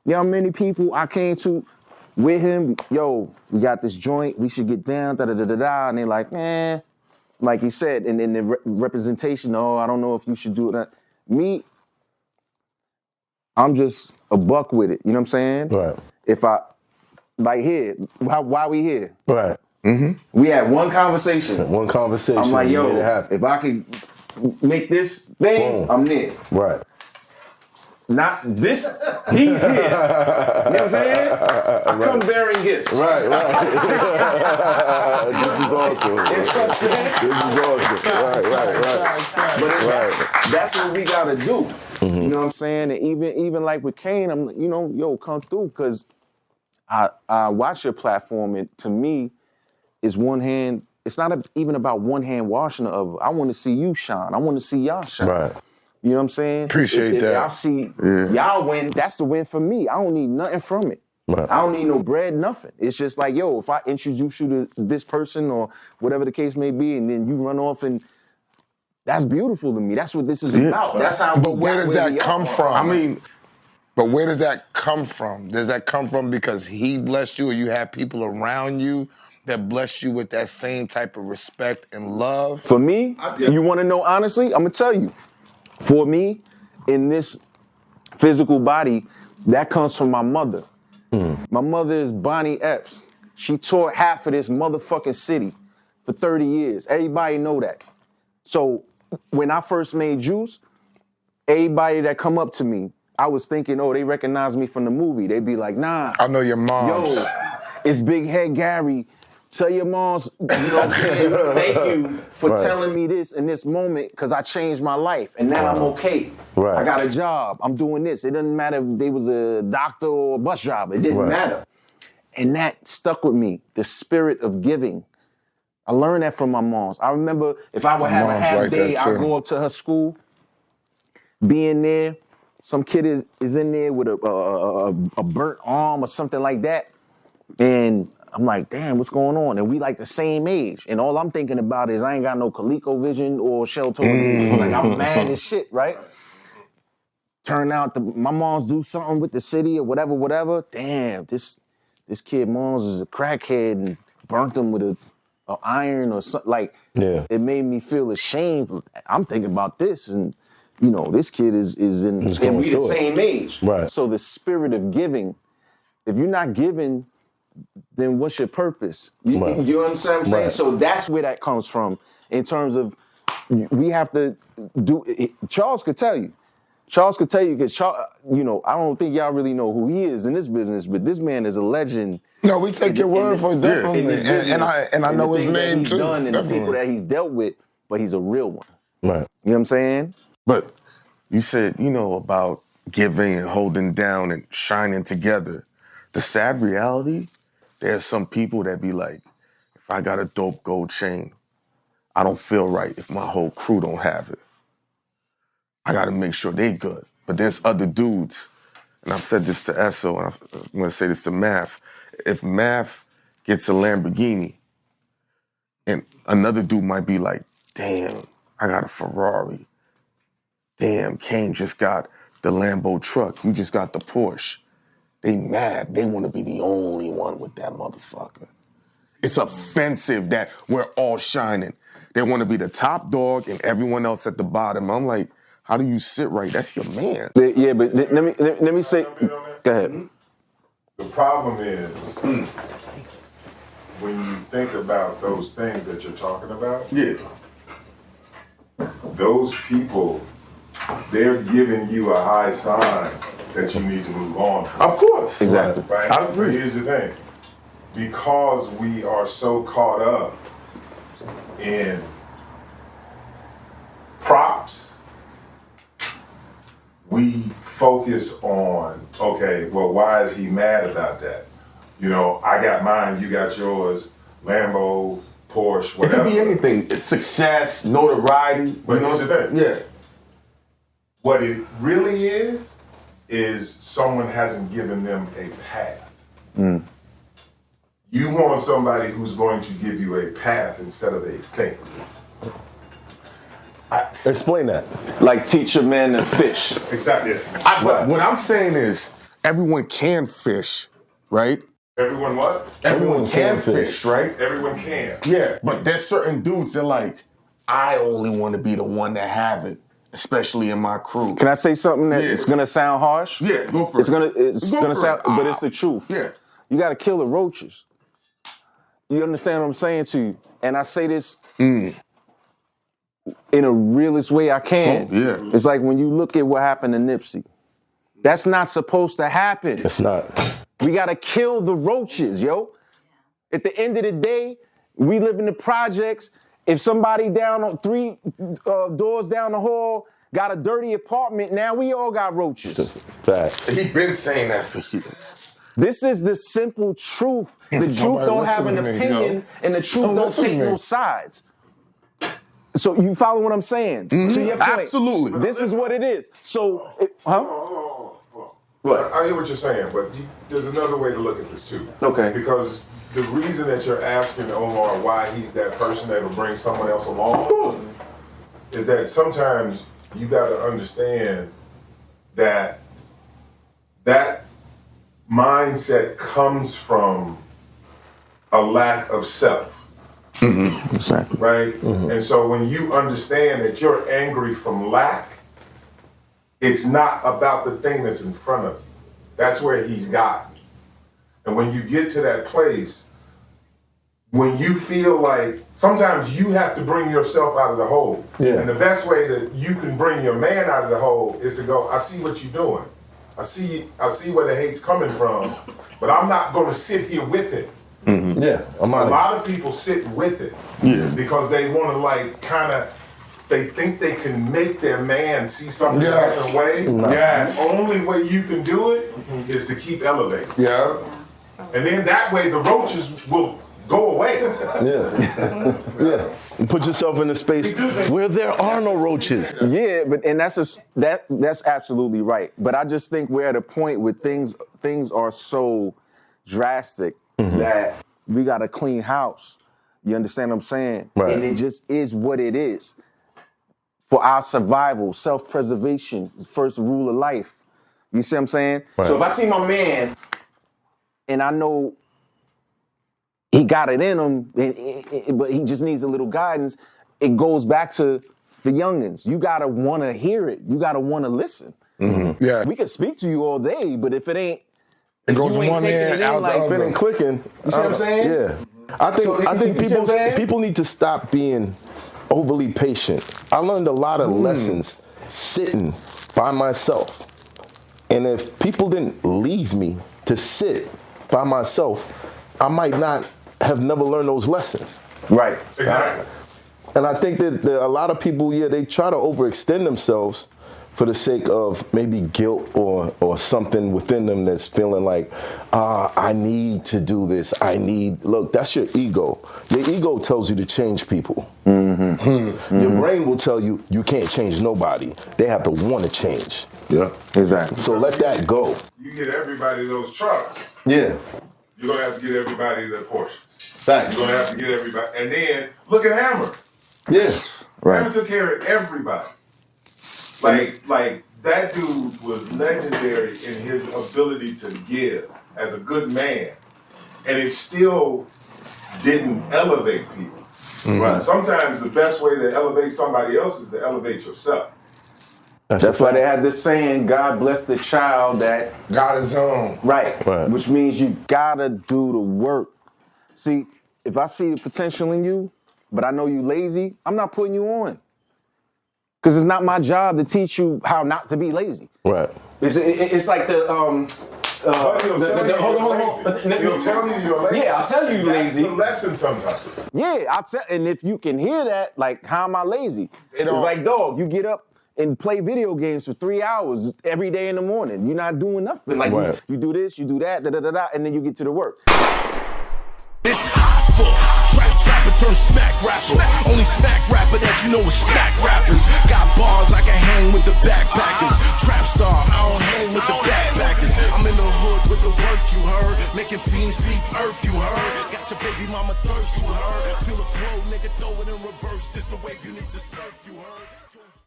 You know how many people I came to with him? Yo, we got this joint. We should get down. Da da da da da. And they're like, like he said, and then the representation. Oh, I don't know if you should do that. Me, I'm just a buck with it. You know what I'm saying? Right. If I like here, why we here? Right. We had one conversation. One conversation. I'm like, yo, made it happen. if I could make this thing, Boom. I'm there. Right. Not this, he's here. You know what I'm saying? I come bearing gifts. Right. This is awesome. This is awesome. Right. But that's what we gotta do. You know what I'm saying? And even like with Kane, I'm, yo, come through, because I watch your platform, and to me, it's one hand. It's not even about one hand washing the other. I want to see you shine. I want to see y'all shine. Right. You know what I'm saying? Appreciate that. Y'all see y'all win, that's the win for me. I don't need nothing from it. Right. I don't need no bread, nothing. It's just like, yo, if I introduce you to this person or whatever the case may be, and then you run off, and that's beautiful to me. That's what this is about. That's how. But where does that come from? I mean, but where does that come from? Does that come from because he blessed you, or you have people around you that bless you with that same type of respect and love? for me, you want to know honestly? I'm gonna tell you. For me, in this physical body, that comes from my mother. My mother is Bonnie Epps. She taught half of this motherfucking city for 30 years. Everybody know that. So when I first made Juice, everybody that come up to me, I was thinking, oh, they recognize me from the movie. They'd be like, nah. I know your mom. Yo, it's Big Head Gary. Tell your moms, you know what I'm saying? Thank you for telling me this in this moment, because I changed my life, and now I'm okay. Right. I got a job. I'm doing this. It doesn't matter if they was a doctor or a bus driver. It didn't matter. And that stuck with me, the spirit of giving. I learned that from my moms. I remember if I would have a half day, I'd go up to her school, be in there. Some kid is in there with a burnt arm or something like that. And I'm like, damn, what's going on? And we like the same age. And all I'm thinking about is I ain't got no ColecoVision or Shell-Toe. Like, I'm mad as shit, right? Turn out my moms do something with the city or whatever. Damn, this kid moms is a crackhead and burnt him with a iron or something. Like, it made me feel ashamed. I'm thinking about this, and this kid is in, and we the same age. Right. So the spirit of giving, if you're not giving, then what's your purpose? You understand what I'm saying? Right. So that's where that comes from, in terms of we have to do. Charles could tell you. Because Charles, I don't think y'all really know who he is in this business, but this man is a legend. No, we take your word for it, definitely. And I know his name too. And the people that he's dealt with, but he's a real one. Right. You know what I'm saying? But you said, about giving and holding down and shining together. The sad reality, there's some people that be like, if I got a dope gold chain, I don't feel right if my whole crew don't have it. I got to make sure they good. But there's other dudes, and I've said this to Esso, and I'm going to say this to Math. If Math gets a Lamborghini, and another dude might be like, damn, I got a Ferrari. Damn, Kane just got the Lambo truck. You just got the Porsche. They mad. They want to be the only one with that motherfucker. It's offensive that we're all shining. They want to be the top dog and everyone else at the bottom. I'm like, how do you sit right? That's your man. Yeah, but let me say. Go ahead. The problem is when you think about those things that you're talking about. Yeah. Those people, they're giving you a high sign that you need to move on from. Of course. Exactly. Right? I agree. But here's the thing. Because we are so caught up in props, we focus on, okay, well, why is he mad about that? I got mine, you got yours, Lambo, Porsche, whatever. It could be anything. It's success, notoriety. But here's the thing. Yeah. What it really is someone hasn't given them a path. You want somebody who's going to give you a path instead of a thing. Explain that. Like teach a man to fish. Exactly. But what I'm saying is, everyone can fish, right? Everyone what? Everyone can fish, right? Everyone can. Yeah, but there's certain dudes that like, I only want to be the one that have it, especially in my crew. Can I say something that it's gonna sound harsh? Yeah, go for It's it. gonna sound, but it's the truth. Yeah. You gotta kill the roaches. You understand what I'm saying to you? And I say this in a realest way I can. Oh, yeah. It's like when you look at what happened to Nipsey. That's not supposed to happen. It's not. We gotta kill the roaches, yo. At the end of the day, we live in the projects. If somebody down on 3 doors down the hall got a dirty apartment, now we all got roaches. Fact. He been saying that for years. This is the simple truth. The truth don't have an opinion, and the truth don't take no sides. So you follow what I'm saying? Mm-hmm. So your point, Absolutely. This is what it is. So, What? I hear what you're saying, but there's another way to look at this too. Okay. Because the reason that you're asking Omar why he's that person that will bring someone else along is that sometimes you got to understand that that mindset comes from a lack of self. Exactly. Right? And so when you understand that you're angry from lack, it's not about the thing that's in front of you. That's where he's gotten. And when you get to that place, when you feel like sometimes you have to bring yourself out of the hole. Yeah. And the best way that you can bring your man out of the hole is to go, I see what you're doing. I see where the hate's coming from, but I'm not gonna sit here with it. Yeah, I'm A out. lot of people sit with it because they want to they think they can make their man see something a different way. Yes. The only way you can do it is to keep elevating. Yeah. And then that way the roaches will go away. Yeah. Yeah. And put yourself in a space where there are no roaches. Yeah, but and that's absolutely right. But I just think we're at a point where things are so drastic that we got a clean house. You understand what I'm saying? Right. And it just is what it is. For our survival, self-preservation, first rule of life. You see what I'm saying? Right. So if I see my man and I know he got it in him, but he just needs a little guidance, it goes back to the youngins. You gotta wanna hear it. You gotta wanna listen. Yeah. We can speak to you all day, but if it ain't, It goes you ain't one taking ear it in out like the other. Been clicking. You see what I'm saying? Yeah. I think So, you see what I'm saying? people need to stop being overly patient. I learned a lot of lessons sitting by myself. And if people didn't leave me to sit by myself, I might not have never learned those lessons. Right. Exactly. And I think that a lot of people, they try to overextend themselves for the sake of maybe guilt or something within them that's feeling like, I need to do this. Look, that's your ego. Your ego tells you to change people. Your brain will tell you you can't change nobody. They have to want to change. Yeah. Exactly. So let that go. You get everybody those trucks, Yeah. you're gonna have to get everybody their Porsches. Facts. You're gonna have to get everybody, and then look at Hammer. Yeah. Hammer took care of everybody. Like that dude was legendary in his ability to give as a good man, and it still didn't elevate people. Right. Sometimes the best way to elevate somebody else is to elevate yourself. That's why they had this saying, God bless the child that Got his own. right. Which means you gotta do the work. See, if I see the potential in you, but I know you lazy, I'm not putting you on. Because it's not my job to teach you how not to be lazy. Right. It's like the hold on. He'll tell you you're lazy. Yeah, I'll tell you you're lazy. That's the lesson sometimes. Yeah, and if you can hear that, like, how am I lazy? It's like, dog, you get up and play video games for 3 hours every day in the morning. You're not doing nothing. Like, Right. you do this, you do that, and then you get to the work. It's Hoffa, trapper turn smack rapper. Only smack rapper that you know is smack rappers. Got bars I can hang with the backpackers. Trap star, I don't hang with the backpackers. I'm in the hood with the work you heard. Making fiends leave earth you heard. Got your baby mama thirst you heard. Feel the flow, nigga, throw it in reverse. This the wave you need to surf you heard.